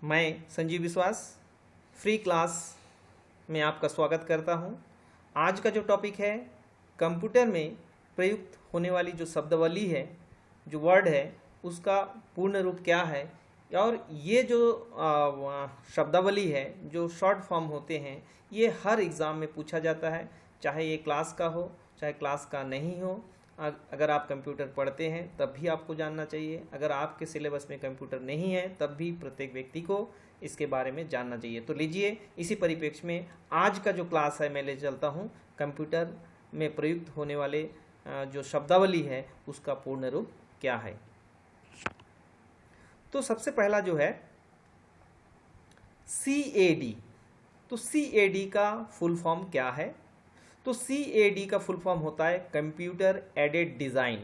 मैं संजीव विश्वास free class में आपका स्वागत करता हूं। आज का जो टॉपिक है कंप्यूटर में प्रयुक्त होने वाली जो शब्दावली है, जो वर्ड है, उसका पूर्ण रूप क्या है और ये जो शब्दावली है, जो शॉर्ट फॉर्म होते हैं, ये हर एग्ज़ाम में पूछा जाता है, चाहे ये क्लास का हो चाहे क्लास का नहीं हो। अगर आप कंप्यूटर पढ़ते हैं तब भी आपको जानना चाहिए, अगर आपके सिलेबस में कंप्यूटर नहीं है तब भी प्रत्येक व्यक्ति को इसके बारे में जानना चाहिए। तो लीजिए, इसी परिप्रेक्ष्य में आज का जो क्लास है मैं ले चलता हूँ कंप्यूटर में प्रयुक्त होने वाले जो शब्दावली है उसका पूर्ण रूप क्या है। तो सबसे पहला जो है CAD। तो CAD का फुल फॉर्म क्या है? तो CAD का फुल फॉर्म होता है कंप्यूटर एडेड डिज़ाइन।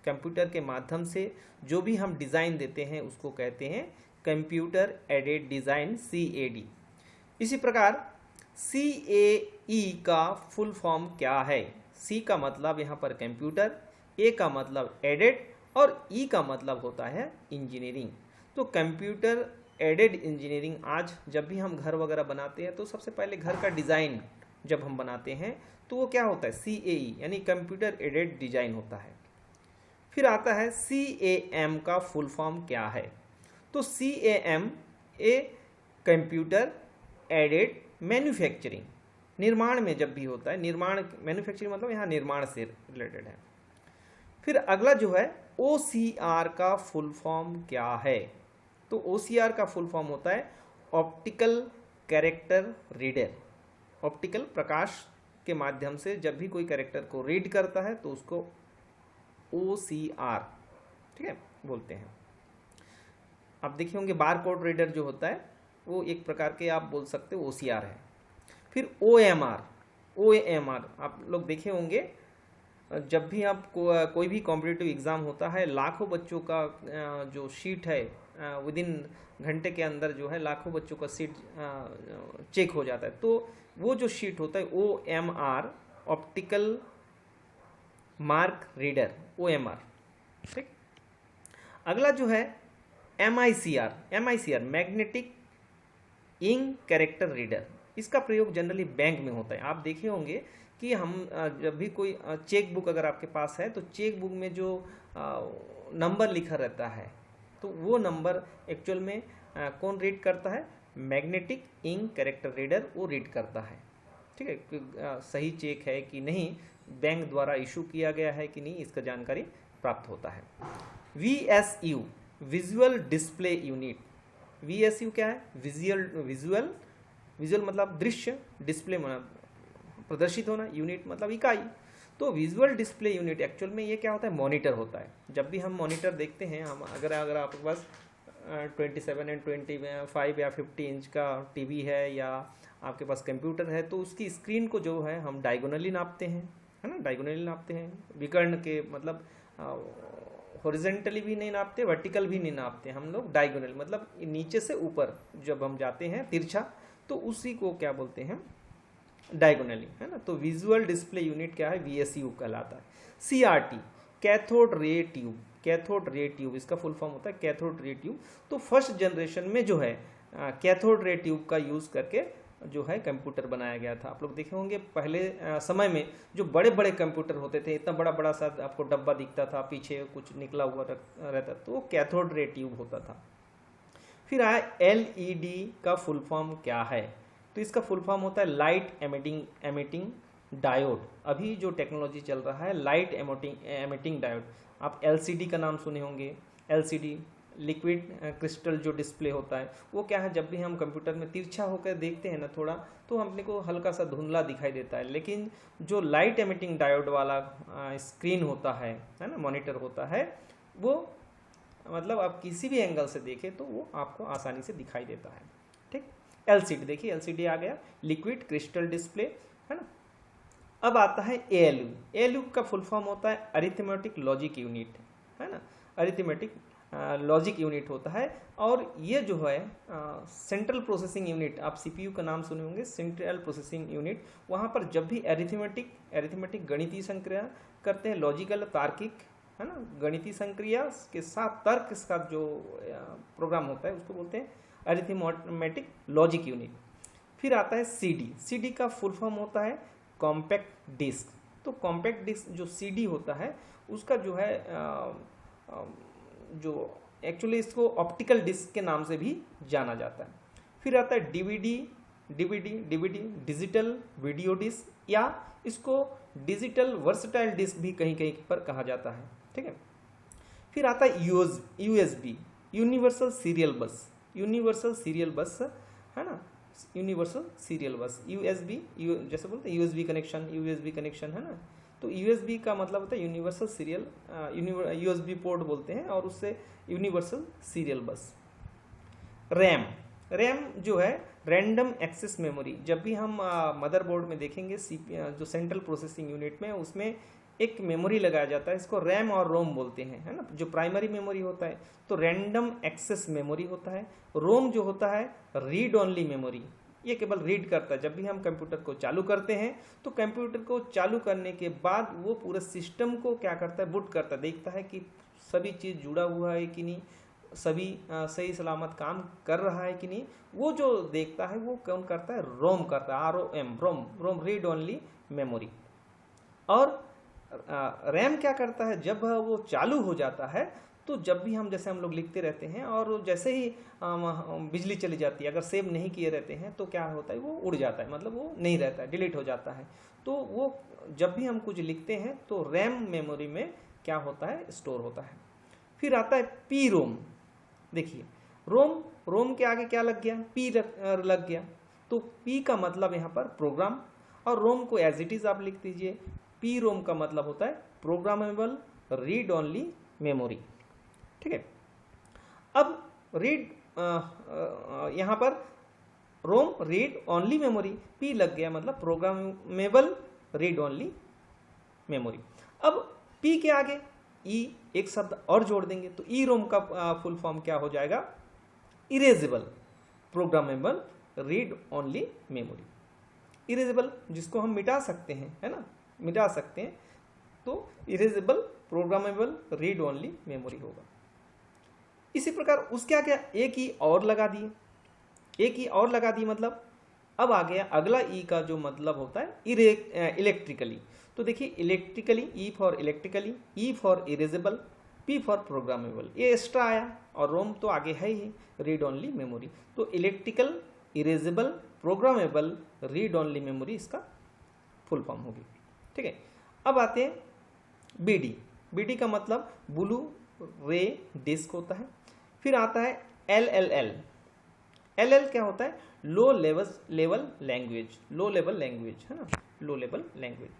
कंप्यूटर के माध्यम से जो भी हम डिज़ाइन देते हैं उसको कहते हैं कंप्यूटर एडेड डिज़ाइन, CAD। इसी प्रकार CAE का फुल फॉर्म क्या है? C का मतलब यहाँ पर कंप्यूटर, A का मतलब एडेड और E का मतलब होता है इंजीनियरिंग। तो कंप्यूटर एडेड इंजीनियरिंग, आज जब भी हम घर वगैरह बनाते हैं तो सबसे पहले घर का डिज़ाइन जब हम बनाते हैं तो वो क्या होता है? CAE यानी कंप्यूटर एडेड डिज़ाइन होता है। फिर आता है CAM का फुल फॉर्म क्या है? तो CAM a computer aided manufacturing, निर्माण में जब भी होता है, निर्माण मैन्युफैक्चरिंग मतलब यहाँ निर्माण से रिलेटेड है। फिर अगला जो है OCR का फुल फॉर्म क्या है? तो OCR का फुल फॉर्म होता है ऑप्टिकल कैरेक्टर रीडर। ऑप्टिकल प्रकाश के माध्यम से जब भी कोई कैरेक्टर को रीड करता है तो उसको OCR, ठीक है, बोलते हैं। आप देखे होंगे बार कोड रीडर जो होता है वो एक प्रकार के आप बोल सकते हो OCR है। फिर OMR आप लोग देखे होंगे, जब भी आप कोई भी कॉम्पिटिटिव एग्ज़ाम होता है, लाखों बच्चों का जो शीट है, विद इन घंटे के अंदर जो है लाखों बच्चों का सीट चेक हो जाता है। तो वो जो शीट होता है OMR, optical mark reader, OMR, ठीक। अगला जो है MICR magnetic ink character reader. इसका प्रयोग जनरली बैंक में होता है। आप देखे होंगे कि हम जब भी कोई चेक बुक अगर आपके पास है तो चेक बुक में जो नंबर लिखा रहता है तो वो नंबर एक्चुअल में कौन रीड करता है? मैग्नेटिक इंक कैरेक्टर रीडर वो रीड करता है, ठीक है। कि सही चेक है कि नहीं, बैंक द्वारा इशू किया गया है कि नहीं, इसका जानकारी प्राप्त होता है। VSU visual display unit. VSU क्या है? विजुअल मतलब दृश्य, डिस्प्ले मतलब प्रदर्शित होना, यूनिट मतलब इकाई। तो विजुअल डिस्प्ले यूनिट एक्चुअल में ये क्या होता है? मॉनिटर होता है। जब भी हम मॉनिटर देखते हैं, हम अगर आपके पास 27 एंड 25 या 50 इंच का टीवी है या आपके पास कंप्यूटर है तो उसकी स्क्रीन को जो है हम डायगोनली नापते हैं, है ना, डायगोनली नापते हैं। विकर्ण के मतलब हॉरिजेंटली भी नहीं नापते, वर्टिकल भी नहीं नापते, हम लोग डायगोनल मतलब नीचे से ऊपर जब हम जाते हैं तिरछा, तो उसी को क्या बोलते हैं? डायगोनली, है ना। तो विजुअल डिस्प्ले यूनिट क्या है? VSU कहलाता है। CRT cathode ray tube. Cathode ray tube इसका फुल फॉर्म होता है कैथोड रे ट्यूब। तो फर्स्ट जनरेशन में जो है कैथोड रे ट्यूब का यूज़ करके जो है कंप्यूटर बनाया गया था। आप लोग देखे होंगे पहले समय में जो बड़े बड़े कंप्यूटर होते थे, इतना बड़ा बड़ा सा आपको डब्बा दिखता था, पीछे कुछ निकला हुआ रहता, तो वो कैथोड रे ट्यूब होता था। फिर आया LED का फुल फॉर्म क्या है? तो इसका फुल फॉर्म होता है लाइट एमिटिंग डायोड। अभी जो टेक्नोलॉजी चल रहा है लाइट एमिटिंग डायोड। आप LCD का नाम सुने होंगे। LCD लिक्विड क्रिस्टल जो डिस्प्ले होता है वो क्या है? जब भी हम कंप्यूटर में तिरछा होकर देखते हैं ना थोड़ा, तो हमने को हल्का सा धुंधला दिखाई देता है, लेकिन जो लाइट एमिटिंग डायोड वाला स्क्रीन होता है ना, मॉनिटर होता है, वो मतलब आप किसी भी एंगल से देखें तो वो आपको आसानी से दिखाई देता है, ठीक। LCD देखिए, LCD आ गया, लिक्विड क्रिस्टल डिस्प्ले, है ना। अब आता है ALU का फुल फॉर्म होता है अरिथमेटिक लॉजिक यूनिट, है ना। अरिथमेटिक लॉजिक यूनिट होता है और ये जो है सेंट्रल प्रोसेसिंग यूनिट, आप CPU का नाम सुने होंगे, सेंट्रल प्रोसेसिंग यूनिट। वहाँ पर जब भी अरिथमेटिक गणितीय संक्रिया करते हैं, लॉजिकल तार्किक है ना, गणितीय संक्रिया के साथ तर्क का जो प्रोग्राम होता है उसको बोलते हैं अरिथमेटिक लॉजिक यूनिट। फिर आता है सीडी। सीडी का फुल फॉर्म होता है कॉम्पैक्ट डिस्क। तो कॉम्पैक्ट डिस्क जो सीडी होता है उसका जो है जो एक्चुअली इसको ऑप्टिकल डिस्क के नाम से भी जाना जाता है। फिर आता है DVD. DVD digital video disc या इसको डिजिटल वर्सटाइल डिस्क भी कहीं कहीं पर कहा जाता है, ठीक है। फिर आता है यूएसबी, यूनिवर्सल सीरियल बस। यूनिवर्सल सीरियल बस है ना, यूनिवर्सल सीरियल बस। यूएसबी जैसे बोलते हैं यूएसबी कनेक्शन है ना, तो यूएसबी का मतलब होता है यूनिवर्सल सीरियल, यूएसबी पोर्ट बोलते हैं, और उससे यूनिवर्सल सीरियल बस। रैम। रैम जो है रैंडम एक्सेस मेमोरी। जब भी हम मदरबोर्ड में देखेंगे जो सेंट्रल प्रोसेसिंग यूनिट में, उसमें एक मेमोरी लगाया जाता है, इसको रैम और रोम बोलते हैं, है ना। जो प्राइमरी मेमोरी होता है तो रैंडम एक्सेस मेमोरी होता है। रोम जो होता है रीड ओनली मेमोरी, ये केवल रीड करता है। जब भी हम कंप्यूटर को चालू करते हैं तो कंप्यूटर को चालू करने के बाद वो पूरे सिस्टम को क्या करता है, बूट करता है, देखता है कि सभी चीज़ जुड़ा हुआ है कि नहीं, सभी सही सलामत काम कर रहा है कि नहीं। वो जो देखता है वो कौन करता है, रोम करता है, ROM, रोम रीड ओनली मेमोरी। और रैम क्या करता है, जब वो चालू हो जाता है तो जब भी हम जैसे हम लोग लिखते रहते हैं और जैसे ही बिजली चली जाती है, अगर सेव नहीं किए रहते हैं तो क्या होता है, वो उड़ जाता है, मतलब वो नहीं रहता है, डिलीट हो जाता है। तो वो जब भी हम कुछ लिखते हैं तो रैम मेमोरी में क्या होता है, स्टोर होता है। फिर आता है पी रोम। देखिए रोम के आगे क्या लग गया, पी लग गया, तो पी का मतलब यहाँ पर प्रोग्राम, और रोम को एज इट इज आप लिख दीजिए। पी रोम का मतलब होता है प्रोग्रामेबल रीड ओनली मेमोरी, ठीक है। अब रीड यहाँ पर रोम रीड ओनली मेमोरी, पी लग गया मतलब प्रोग्रामेबल रीड ओनली मेमोरी। अब पी के आगे ई एक शब्द और जोड़ देंगे तो ई रोम का फुल फॉर्म क्या हो जाएगा, erasable programmable read only memory. Erasable जिसको हम मिटा सकते हैं, है ना, मिटा सकते हैं, तो erasable programmable read only memory होगा। इसी प्रकार उसके आगे एक ई और लगा दिए, एक ई और लगा दी, मतलब अब आ गया अगला ई का जो मतलब होता है इलेक्ट्रिकली। तो देखिए electrically, E for electrically, E for erasable, P for programmable, ये एक्स्ट्रा आया, और रोम तो आगे है ही रीड ओनली मेमोरी। तो electrical, erasable, programmable, read only memory इसका फुल फॉर्म होगी, ठीक है। अब आते हैं बीडी। बीडी का मतलब ब्लू रे डिस्क होता है। फिर आता है LLL। LL क्या होता है, low level language, low level language, है ना, लो लेवल लैंग्वेज।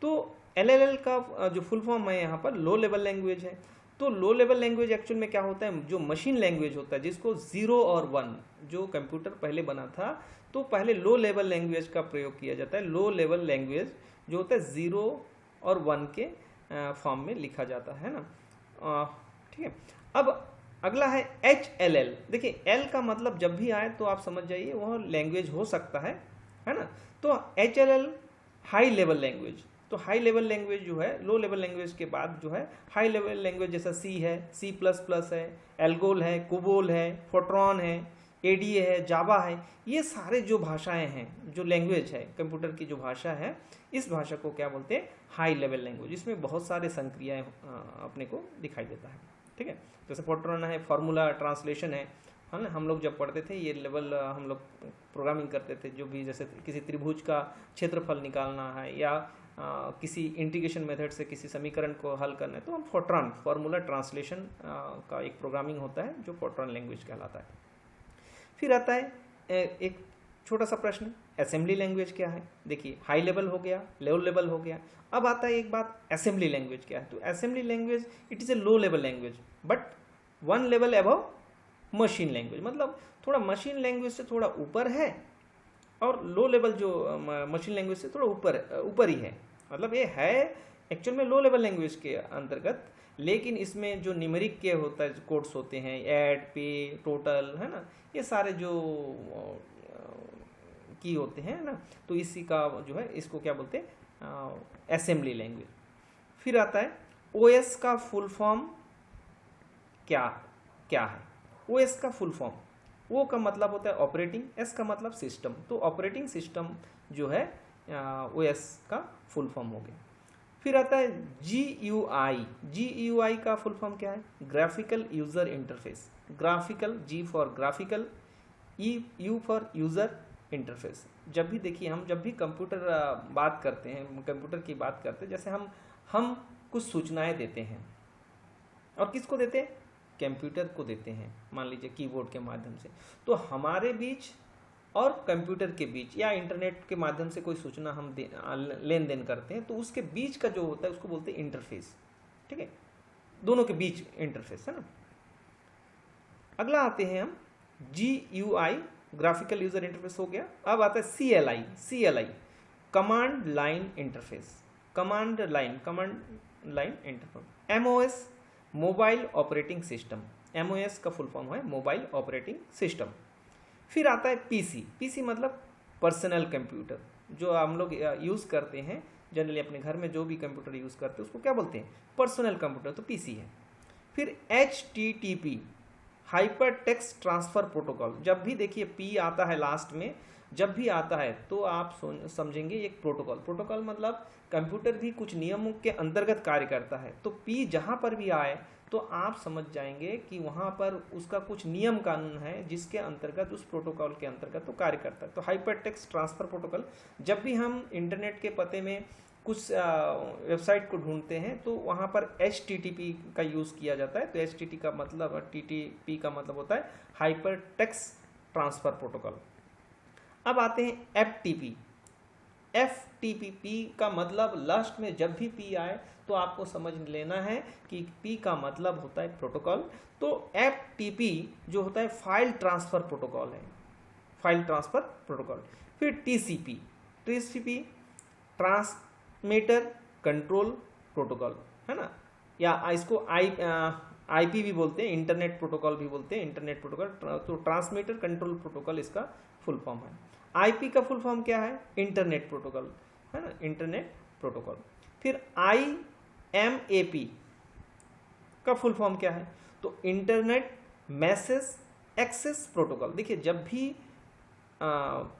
तो LLL का जो फुल फॉर्म है यहाँ पर लो लेवल लैंग्वेज है। तो लो लेवल लैंग्वेज एक्चुअल में क्या होता है, जो मशीन लैंग्वेज होता है, जिसको 0 और 1 जो कंप्यूटर पहले बना था, तो पहले लो लेवल लैंग्वेज का प्रयोग किया जाता है। लो लेवल लैंग्वेज जो होता है 0 और 1 के फॉर्म में लिखा जाता है ना, ठीक है। अब अगला है HLL। देखिए L का मतलब जब भी आए तो आप समझ जाइए वह लैंग्वेज हो सकता है ना। तो HLL हाई लेवल लैंग्वेज। तो हाई लेवल लैंग्वेज जो है, लो लेवल लैंग्वेज के बाद जो है हाई लेवल लैंग्वेज, जैसा C है, C++ है, एल्गोल है, कोबोल है, फोर्ट्रॉन है, ADA है, जावा है, ये सारे जो भाषाएं हैं, जो लैंग्वेज है कंप्यूटर की जो भाषा है, इस भाषा को क्या बोलते हैं, हाई लेवल लैंग्वेज। इसमें बहुत सारे संक्रियाएं अपने को दिखाई देता है, ठीक है। जैसे फोर्ट्रॉन है, फार्मूला ट्रांसलेशन है ना। हम लोग जब पढ़ते थे ये लेवल, हम लोग प्रोग्रामिंग करते थे, जो भी जैसे किसी त्रिभुज का क्षेत्रफल निकालना है या किसी इंटीग्रेशन मेथड से किसी समीकरण को हल करना है, तो हम फोर्ट्रॉन फार्मूला ट्रांसलेशन का एक प्रोग्रामिंग होता है जो फोर्ट्रॉन लैंग्वेज कहलाता है। फिर आता है एक छोटा सा प्रश्न, असेंबली लैंग्वेज क्या है। देखिए हाई लेवल हो गया, लो लेवल हो गया। अब आता है एक बात, असेंबली लैंग्वेज क्या है। तो assembly language it is a low level language but 1 level above machine language, मतलब थोड़ा मशीन लैंग्वेज से थोड़ा ऊपर है, और लो लेवल जो मशीन लैंग्वेज से थोड़ा ऊपर ही है। मतलब ये है एक्चुअल में लो लेवल लैंग्वेज के अंतर्गत, लेकिन इसमें जो न्यूमेरिक के होता है, कोड्स होते हैं, ऐड, पे, टोटल, है ना, ये सारे जो की होते हैं ना, तो इसी का जो है इसको क्या बोलते हैं, असेंबली लैंग्वेज। फिर आता है ओएस का फुल फॉर्म क्या क्या है? ओएस का फुल फॉर्म, ओ का मतलब होता है ऑपरेटिंग, एस का मतलब सिस्टम, तो ऑपरेटिंग सिस्टम जो है ओएस का फुल फॉर्म हो गया। फिर आता है GUI, GUI का फुल फॉर्म क्या है? Graphical user interface, graphical, G for graphical, U for user interface. जब भी देखिए हम जब भी कंप्यूटर बात करते हैं, कंप्यूटर की बात करते हैं, जैसे हम कुछ सूचनाएं देते हैं, और किसको देते हैं? कंप्यूटर को देते हैं, मान लीजिए कीबोर्ड के माध्यम से। तो हमारे बीच और कंप्यूटर के बीच या इंटरनेट के माध्यम से कोई सूचना हम लेन देन करते हैं, तो उसके बीच का जो होता है उसको बोलते हैं इंटरफेस। ठीक है, दोनों के बीच इंटरफेस है ना। अगला आते हैं हम GUI, ग्राफिकल यूजर इंटरफेस हो गया। अब आता है CLI, command line interface, command line interface. MOS, mobile operating system, MOS का फुल फॉर्म है मोबाइल ऑपरेटिंग सिस्टम। फिर आता है PC मतलब पर्सनल कंप्यूटर, जो हम लोग यूज़ करते हैं जनरली अपने घर में, जो भी कंप्यूटर यूज़ करते हैं उसको क्या बोलते हैं? पर्सनल कंप्यूटर, तो PC है। फिर HTTP, hyper text transfer protocol. जब भी देखिए P आता है लास्ट में, जब भी आता है तो आप समझेंगे एक प्रोटोकॉल मतलब कंप्यूटर भी कुछ नियमों के अंतर्गत कार्य करता है। तो P जहाँ पर भी आए तो आप समझ जाएंगे कि वहाँ पर उसका कुछ नियम कानून है जिसके अंतर्गत, उस प्रोटोकॉल के अंतर्गत तो कार्य करता है। तो हाइपर टेक्स्ट ट्रांसफ़र प्रोटोकॉल, जब भी हम इंटरनेट के पते में कुछ वेबसाइट को ढूंढते हैं तो वहाँ पर HTTP का यूज़ किया जाता है। तो HTTP का मतलब, TTP का मतलब होता है हाइपर टेक्स्ट ट्रांसफ़र प्रोटोकॉल। अब आते हैं FTP का मतलब लास्ट में जब भी P आए तो आपको समझ लेना है कि P का मतलब होता है प्रोटोकॉल। तो FTP जो होता है फाइल ट्रांसफ़र प्रोटोकॉल है, फाइल ट्रांसफ़र प्रोटोकॉल। फिर TCP ट्रांसमीटर कंट्रोल प्रोटोकॉल है ना, या इसको IP भी बोलते हैं, इंटरनेट प्रोटोकॉल भी बोलते हैं, इंटरनेट प्रोटोकॉल। तो ट्रांसमीटर कंट्रोल प्रोटोकॉल इसका फुल फॉर्म है। IP का फुल फॉर्म क्या है? इंटरनेट प्रोटोकॉल है ना, इंटरनेट प्रोटोकॉल। फिर IMAP का फुल फॉर्म क्या है? तो इंटरनेट मैसेज एक्सेस प्रोटोकॉल। देखिए जब भी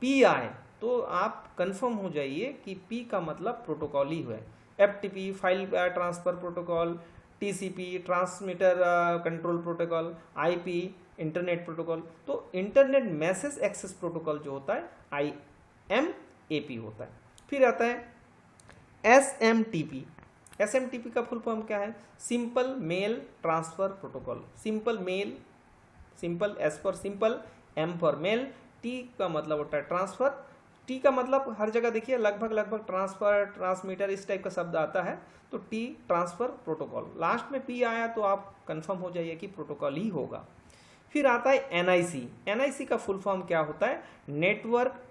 P आए तो आप कंफर्म हो जाइए कि P का मतलब प्रोटोकॉल ही है। FTP file transfer protocol, TCP transmitter control protocol, IP internet protocol. तो इंटरनेट मैसेज एक्सेस प्रोटोकॉल जो होता है IMAP होता है। फिर आता है SMTP का फुल फॉर्म क्या है? Simple mail transfer protocol. Simple mail, simple S for simple, M for mail, T का मतलब होता है ट्रांसफ़र। T का मतलब हर जगह देखिए लगभग ट्रांसफ़र, ट्रांसमीटर इस टाइप का शब्द आता है। तो T ट्रांसफ़र प्रोटोकॉल। लास्ट में P आया तो आप कंफर्म हो जाइए कि प्रोटोकॉल ही होगा। फिर आता है NIC का फुल फॉर्म क्या होता है? Network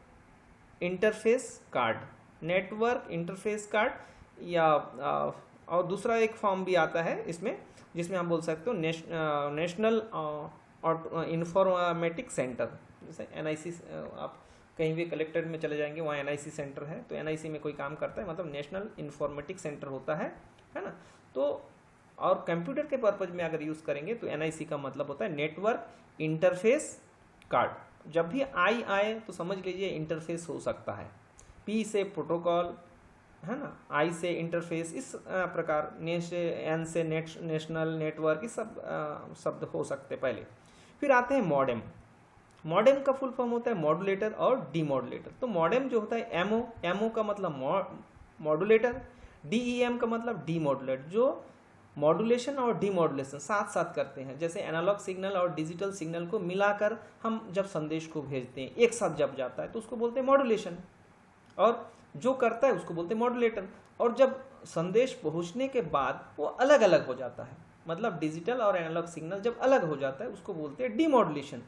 interface card, network interface card. या और दूसरा एक फॉर्म भी आता है इसमें, जिसमें हम बोल सकते हो नेशनल इंफॉर्मेटिक सेंटर। जैसे NIC, आप कहीं भी कलेक्टेड में चले जाएंगे वहाँ NIC सेंटर है, तो NIC में कोई काम करता है मतलब नेशनल इंफॉर्मेटिक सेंटर होता है ना। तो और कंप्यूटर के पर्पज में अगर यूज़ करेंगे तो NIC का मतलब होता है नेटवर्क इंटरफेस कार्ड। जब भी I आए तो समझ लीजिए इंटरफेस हो सकता है। P से प्रोटोकॉल है ना, I से इंटरफेस, इस प्रकार N से नेशनल, नेटवर्क, इस सब शब्द हो सकते पहले। फिर आते हैं मॉडेम का फुल फॉर्म होता है मॉड्यूलेटर और डीमॉड्यूलेटर। तो मॉडेम जो होता है MO का मतलब मॉड्यूलेटर, DEM का मतलब डीमॉड्यूलेटर, जो मॉड्यूलेशन और डीमॉड्यूलेशन साथ साथ करते हैं। जैसे एनालॉग सिग्नल और डिजिटल सिग्नल को मिलाकर हम जब संदेश को भेजते हैं, एक साथ जब जाता है तो उसको बोलते हैं मॉड्यूलेशन, और जो करता है उसको बोलते हैं मॉड्यूलेटर। और जब संदेश पहुंचने के बाद वो अलग अलग हो जाता है, मतलब डिजिटल और एनालॉग सिग्नल जब अलग हो जाता है उसको बोलते हैं डीमॉड्यूलेशन।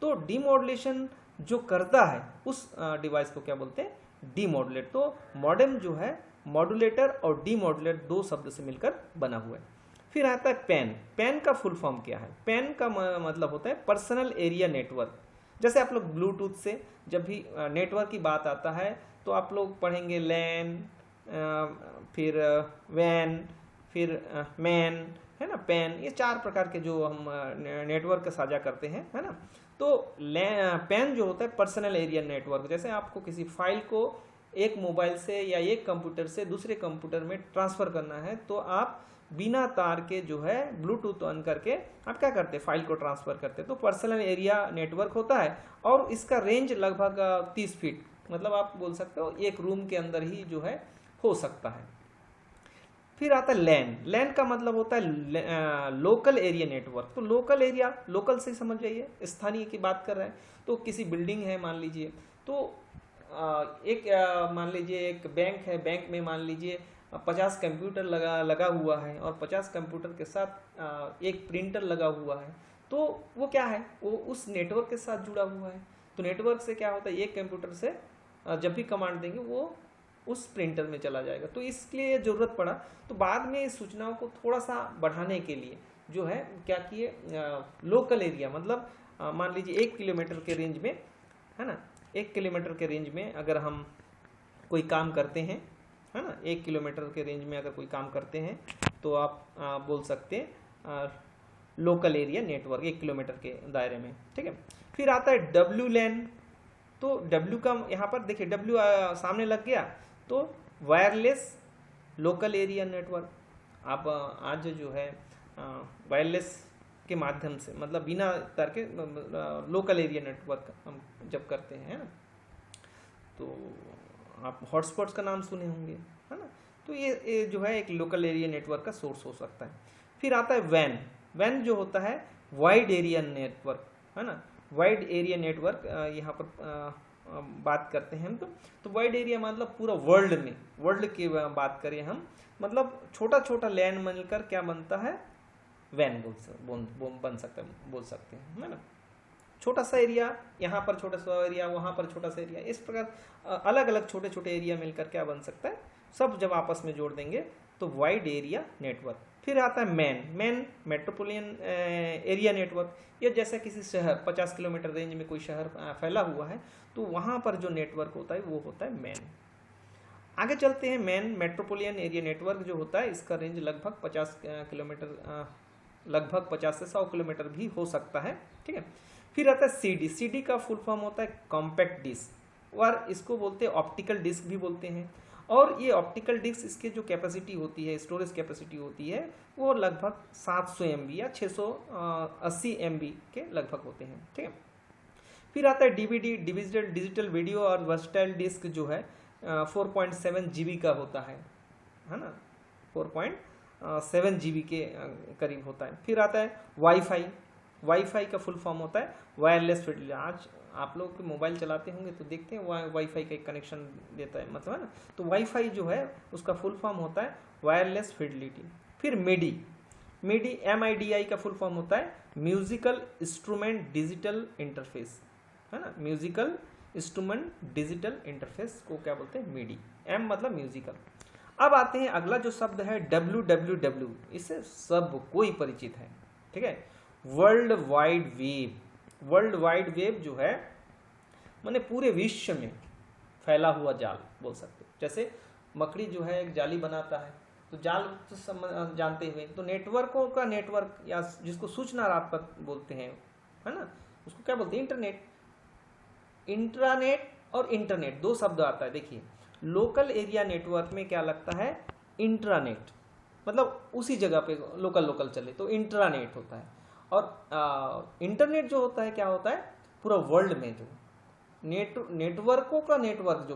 तो डीमॉड्यूलेशन जो करता है उस डिवाइस को क्या बोलते हैं? डीमॉड्यूलेट। तो मॉडेम जो है मॉड्यूलेटर और डीमॉड्यूलेट दो शब्द से मिलकर बना हुआ है। फिर आता है पैन का फुल फॉर्म क्या है? पैन का मतलब होता है पर्सनल एरिया नेटवर्क। जैसे आप लोग ब्लूटूथ से जब भी नेटवर्क की बात आता है तो आप लोग पढ़ेंगे लैन, फिर वैन, फिर मैन, है ना, पैन, ये 4 प्रकार के जो हम नेटवर्क साझा करते हैं, है ना। तो पैन जो होता है पर्सनल एरिया नेटवर्क, जैसे आपको किसी फाइल को एक मोबाइल से या एक कंप्यूटर से दूसरे कंप्यूटर में ट्रांसफ़र करना है, तो आप बिना तार के जो है ब्लूटूथ ऑन करके आप क्या करते हैं, फाइल को ट्रांसफ़र करते हैं। तो पर्सनल एरिया नेटवर्क होता है और इसका रेंज लगभग 30 फीट, मतलब आप बोल सकते हो एक रूम के अंदर ही जो है हो सकता है। फिर आता है लैन। लैन का मतलब होता है लोकल एरिया नेटवर्क। तो लोकल एरिया, लोकल से समझ जाइए, स्थानीय की बात कर रहे हैं। तो किसी बिल्डिंग है मान लीजिए, तो मान लीजिए एक बैंक है, बैंक में मान लीजिए 50 कंप्यूटर लगा हुआ है और 50 कंप्यूटर के साथ एक प्रिंटर लगा हुआ है। तो वो क्या है, वो उस नेटवर्क के साथ जुड़ा हुआ है। तो नेटवर्क से क्या होता है, एक कंप्यूटर से जब भी कमांड देंगे वो उस प्रिंटर में चला जाएगा। तो इसलिए ज़रूरत पड़ा, तो बाद में इस सूचनाओं को थोड़ा सा बढ़ाने के लिए जो है क्या किए, लोकल एरिया, मतलब मान लीजिए 1 किलोमीटर के रेंज में, है ना, 1 किलोमीटर के रेंज में अगर हम कोई काम करते हैं, है ना, 1 किलोमीटर के रेंज में अगर कोई काम करते हैं तो आप बोल सकते हैं लोकल एरिया नेटवर्क 1 किलोमीटर के दायरे में, ठीक है। फिर आता है डब्ल्यू लैन। तो डब्ल्यू का यहाँ पर देखिए डब्ल्यू सामने लग गया, तो वायरलेस लोकल एरिया नेटवर्क। आप आज जो है वायरलेस के माध्यम से, मतलब बिना तार के लोकल एरिया नेटवर्क हम जब करते हैं, है ना, तो आप हॉटस्पॉट्स का नाम सुने होंगे, है ना। तो ये जो है एक लोकल एरिया नेटवर्क का सोर्स हो सकता है। फिर आता है वैन। वैन जो होता है वाइड एरिया नेटवर्क, है ना, वाइड एरिया नेटवर्क। यहाँ पर बात करते हैं हम, तो वाइड एरिया मतलब पूरा वर्ल्ड में, वर्ल्ड की बात करें हम, मतलब छोटा छोटा लैन मिलकर क्या बनता है, वैन बन सकता है, बोल सकते हैं, है ना। छोटा सा एरिया, यहाँ पर छोटा सा एरिया, वहाँ पर छोटा सा एरिया, इस प्रकार अलग अलग छोटे छोटे एरिया मिलकर क्या बन सकता है, सब जब आपस में जोड़ देंगे तो वाइड एरिया नेटवर्क। फिर आता है मैन मेट्रोपोलियन एरिया नेटवर्क। ये जैसे किसी शहर 50 किलोमीटर रेंज में कोई शहर फैला हुआ है, तो वहाँ पर जो नेटवर्क होता है वो होता है मैन। आगे चलते हैं, मैन मेट्रोपोलियन एरिया नेटवर्क जो होता है इसका रेंज लगभग 50 किलोमीटर, लगभग 50 से 100 किलोमीटर भी हो सकता है, ठीक है। फिर आता है सीडी। सीडी का फुल फॉर्म होता है कॉम्पैक्ट डिस्क, और इसको बोलते हैं ऑप्टिकल डिस्क भी बोलते हैं। और ये ऑप्टिकल डिस्क, इसके जो कैपेसिटी होती है, स्टोरेज कैपेसिटी होती है, वो लगभग 700 MB या 680 MB के लगभग होते हैं, ठीक है। फिर आता है डीवीडी, डिजिटल वीडियो और वर्सटाइल डिस्क जो है 4.7 GB का होता है ना, 4.7 GB के करीब होता है। फिर आता है वाईफाई। वाईफाई का फुल फॉर्म होता है वायरलेस फिडेलिटी। आज आप लोग मोबाइल चलाते होंगे तो देखते हैं वाईफाई का एक कनेक्शन देता है, मतलब है ना। तो वाईफाई जो है उसका फुल फॉर्म होता है वायरलेस फिडेलिटी। फिर मिडी। MIDI का फुल फॉर्म होता है म्यूजिकल इंस्ट्रूमेंट डिजिटल इंटरफेस, है ना। म्यूजिकल इंस्ट्रूमेंट डिजिटल इंटरफेस को क्या बोलते हैं, मिडी। M मतलब म्यूजिकल। अब आते हैं अगला जो शब्द है WWW, इससे सब कोई परिचित है, ठीक है। World wide web. World wide web जो है माने पूरे विश्व में फैला हुआ जाल बोल सकते हो। जैसे मकड़ी जो है एक जाली बनाता है, तो जाल तो जानते हुए, तो नेटवर्कों का नेटवर्क, या जिसको सूचना रात बोलते हैं, है ना, उसको क्या बोलते हैं, इंटरनेट। इंट्रानेट और इंटरनेट 2 शब्द आता है। देखिए लोकल एरिया नेटवर्क में क्या लगता है, इंट्रानेट, मतलब उसी जगह पे लोकल चले तो इंट्रानेट होता है। और इंटरनेट जो होता है क्या होता है, पूरा वर्ल्ड में जो नेटवर्कों का नेटवर्क जो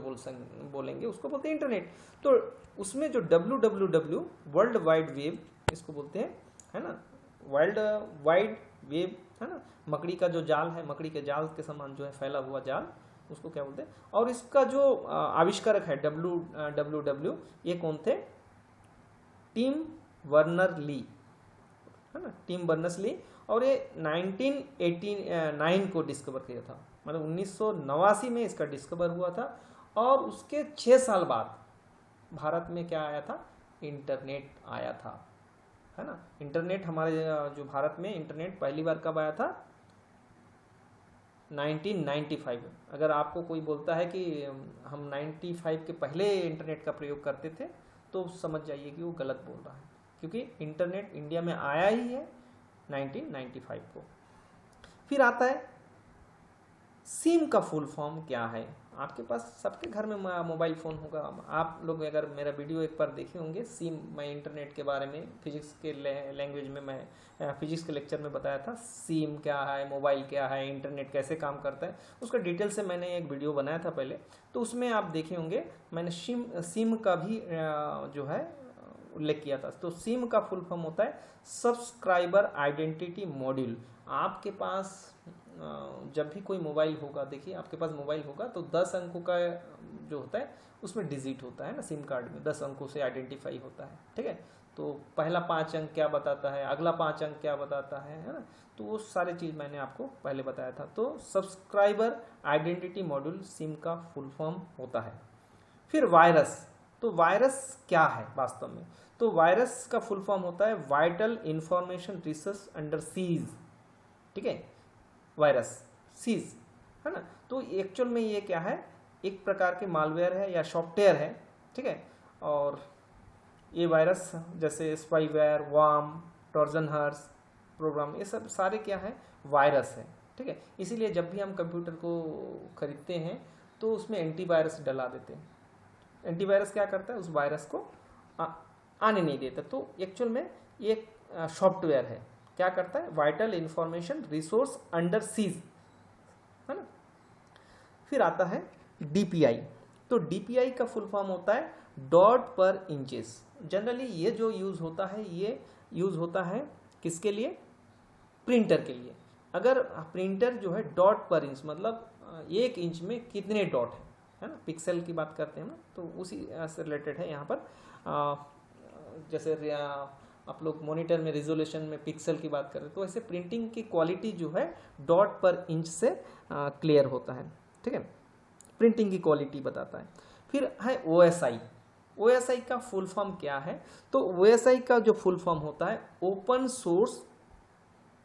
बोलेंगे उसको बोलते हैं इंटरनेट। तो उसमें जो WWW वर्ल्ड वाइड वेब इसको बोलते हैं, है ना, वर्ल्ड वाइड वेब, है ना। मकड़ी का जो जाल है, मकड़ी के जाल के समान जो है फैला हुआ जाल, उसको क्या बोलते हैं। और इसका जो आविष्कारक है WWW, ये कौन थे, टिम बर्नर्स-ली, है ना, टिम बर्नर्स-ली। और ये 1989 को डिस्कवर किया था, मतलब 1989 में इसका डिस्कवर हुआ था। और उसके 6 साल बाद भारत में क्या आया था, इंटरनेट आया था, है ना। इंटरनेट हमारे जो भारत में इंटरनेट पहली बार कब आया था, 1995। अगर आपको कोई बोलता है कि हम 95 के पहले इंटरनेट का प्रयोग करते थे, तो समझ जाइए कि वो गलत बोल रहा है, क्योंकि इंटरनेट इंडिया में आया ही है 1995 को। फिर आता है सिम का फुल फॉर्म क्या है। आपके पास सबके घर में मोबाइल फ़ोन होगा। आप लोग अगर मेरा वीडियो एक बार देखे होंगे, सिम, मैं इंटरनेट के बारे में फिजिक्स के लैंग्वेज में मैं फिजिक्स के लेक्चर में बताया था सिम क्या है, मोबाइल क्या है, इंटरनेट कैसे काम करता है, उसका डिटेल से मैंने एक वीडियो बनाया था पहले। तो उसमें आप देखे होंगे मैंने सिम का भी जो है उल्लेख किया था। तो सिम का फुल फॉर्म होता है सब्सक्राइबर आइडेंटिटी मॉड्यूल। आपके पास जब भी कोई मोबाइल होगा, देखिए आपके पास मोबाइल होगा तो 10 अंकों का जो होता है उसमें डिजिट होता है ना, सिम कार्ड में 10 अंकों से आइडेंटिफाई होता है, ठीक है। तो पहला 5 अंक क्या बताता है, अगला 5 अंक क्या बताता है ना, तो वो सारी चीज़ मैंने आपको पहले बताया था। तो सब्सक्राइबर आइडेंटिटी मॉड्यूल सिम का फुल फॉर्म होता है। फिर वायरस, तो वायरस क्या है वास्तव में, तो वायरस का फुल फॉर्म होता है vital information resource under seize, ठीक है, वायरस सीज है ना। तो एक्चुअल में ये क्या है, एक प्रकार के मालवेयर है या सॉफ्टवेयर है, ठीक है। और ये वायरस जैसे spyware, worm, trojan horse program, ये सब सारे क्या है, वायरस है, ठीक है। इसीलिए जब भी हम कंप्यूटर को खरीदते हैं तो उसमें एंटीवायरस डला देते हैं। एंटीवायरस क्या करता है, उस वायरस को आने नहीं देता। तो एक्चुअल में ये सॉफ्टवेयर है, क्या करता है, vital information resource under seize, है ना। फिर आता है डीपीआई। तो डीपीआई का फुल फॉर्म होता है डॉट पर इंचेस। जनरली ये जो यूज होता है, ये यूज होता है किसके लिए, प्रिंटर के लिए। अगर प्रिंटर जो है डॉट पर इंच, मतलब 1 इंच में कितने डॉट है ना, पिक्सल की बात करते हैं ना, तो उसी से रिलेटेड है यहाँ पर। जैसे आप लोग मॉनिटर में रिजोल्यूशन में पिक्सल की बात करें, तो ऐसे प्रिंटिंग की क्वालिटी जो है डॉट पर इंच से क्लियर होता है, ठीक है, प्रिंटिंग की क्वालिटी बताता है। फिर है ओएसआई। ओएसआई का फुल फॉर्म क्या है, तो ओएसआई का जो फुल फॉर्म होता है ओपन सोर्स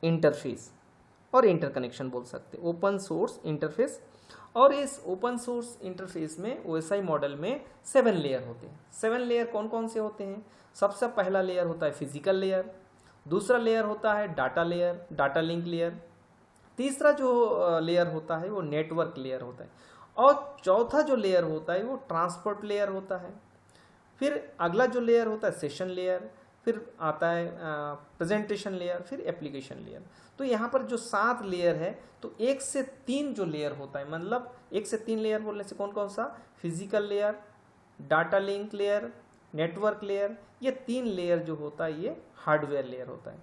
इंटरफेस और इंटरकनेक्शन बोल सकते हैं, ओपन सोर्स इंटरफेस। और इस ओपन सोर्स इंटरफेस में ओएसआई मॉडल में 7 लेयर होते हैं। 7 लेयर कौन कौन से होते हैं, सबसे पहला लेयर होता है फिजिकल लेयर, दूसरा लेयर होता है data layer, data link layer, तीसरा जो लेयर होता है वो नेटवर्क लेयर होता है, और चौथा जो लेयर होता है वो ट्रांसपोर्ट लेयर होता है। फिर अगला जो लेयर होता है सेशन लेयर, फिर आता है प्रेजेंटेशन लेयर, फिर एप्लीकेशन लेयर। तो यहाँ पर जो 7 लेयर है, तो 1 से 3 जो लेयर होता है, मतलब 1 से 3 लेयर बोलने से कौन कौन सा, physical layer, data link layer, network layer, ये 3 लेयर जो होता है ये हार्डवेयर लेयर होता है।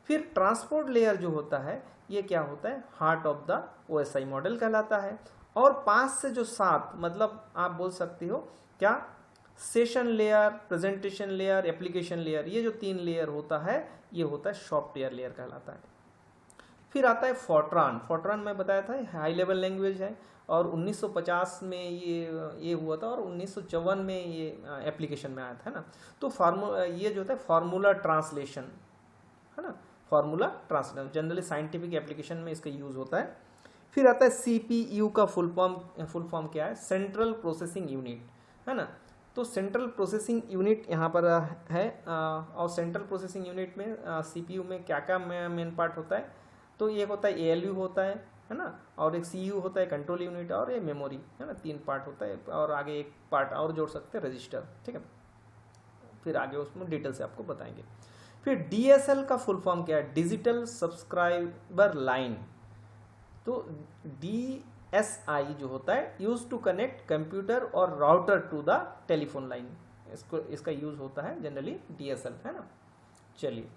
फिर ट्रांसपोर्ट लेयर जो होता है ये क्या होता है, heart of the OSI model कहलाता है। और 5 से जो 7, मतलब आप बोल सकते हो क्या, session layer, presentation layer, application layer, ये जो 3 लेयर होता है ये होता है सॉफ्टवेयर लेयर कहलाता है। फिर आता है फोर्ट्रान। फोर्ट्रान मैं बताया था हाई लेवल लैंग्वेज है, और 1950 में ये हुआ था, और 1954 में ये एप्लीकेशन में आया था ना। तो ये जो होता है फार्मूला ट्रांसलेशन, है ना, formula translation generally scientific application में इसका यूज होता है। फिर आता है सीपीयू का फुल फॉर्म क्या है, सेंट्रल प्रोसेसिंग यूनिट, है ना। तो सेंट्रल प्रोसेसिंग यूनिट यहाँ पर है, और सेंट्रल प्रोसेसिंग यूनिट में सीपीयू में क्या क्या मेन पार्ट होता है, तो एक होता है एएलयू होता है ना, और एक सीयू होता है कंट्रोल यूनिट, और ये मेमोरी, है ना, 3 पार्ट होता है, और आगे एक पार्ट और जोड़ सकते हैं रजिस्टर, ठीक है। फिर आगे उसमें डिटेल से आपको बताएंगे। फिर डीएसएल का फुल फॉर्म क्या है, डिजिटल सब्सक्राइबर लाइन। तो DSI जो होता है यूज टू कनेक्ट कंप्यूटर और router to the telephone line, इसका यूज होता है जनरली DSL, है ना। चलिए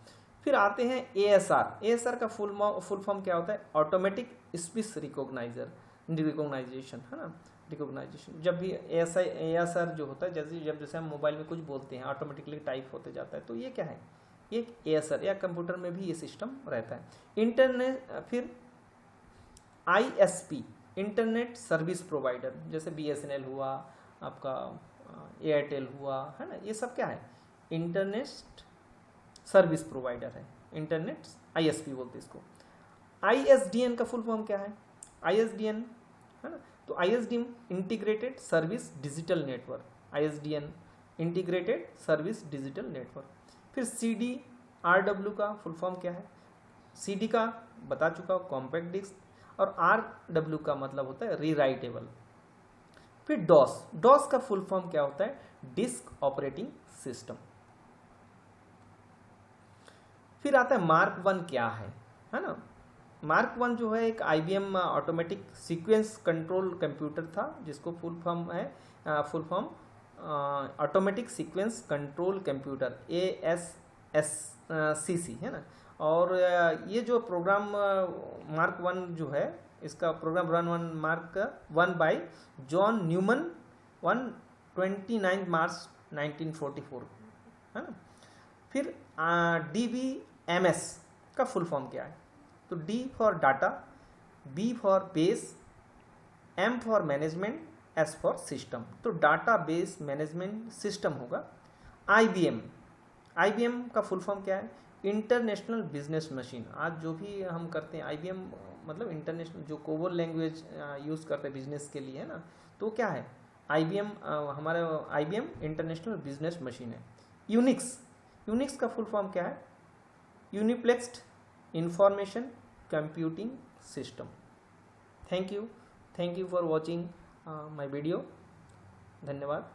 फिर आते हैं ASR का फुल फॉर्म क्या होता है, ऑटोमेटिक स्पीच रिकॉग्नाइजेशन, है ना, रिकॉग्नाइजेशन। जब भी ASR जो होता है, जैसे हम मोबाइल में कुछ बोलते हैं ऑटोमेटिकली टाइप होते जाता है, तो ये क्या है, एक ASR, या कंप्यूटर में भी ये सिस्टम रहता है। इंटरनेट, फिर ISP, इंटरनेट सर्विस प्रोवाइडर, जैसे BSNL हुआ, आपका एयरटेल हुआ, है ना, ये सब क्या है, इंटरनेट सर्विस प्रोवाइडर है, इंटरनेट ISP बोलते हैं इसको। ISDN का फुल फॉर्म क्या है, ISDN, है ना, तो ISDN integrated service digital network, ISDN integrated service digital network. फिर CDRW का फुल फॉर्म क्या है? CD का बता चुका हूँ, कॉम्पैक्ट डिस्क, और RW का मतलब होता है रीराइटेबल। फिर डॉस का फुल फॉर्म क्या होता है? Disk operating system. फिर आता है मार्क 1 क्या है ना? मार्क 1 जो है एक IBM automatic sequence control computer था, जिसको full form automatic sequence control computer ASSCC है ना। और ये जो प्रोग्राम मार्क 1 जो है, इसका program run mark 1 by John Neumann 29 March 1944 है ना। फिर DBMS का फुल फॉर्म क्या है? तो D for data, B for base, M for management, S for system. तो डाटा बेस मैनेजमेंट सिस्टम होगा। IBM का फुल फॉर्म क्या है? International business machine. आज जो भी हम करते हैं IBM मतलब इंटरनेशनल, जो कोबोल लैंग्वेज यूज़ करते हैं बिजनेस के लिए है ना, तो क्या है? हमारा IBM इंटरनेशनल बिजनेस मशीन है। यूनिक्स का फुल फॉर्म क्या है? Uniplexed information computing system. Thank you for watching my video. धन्यवाद।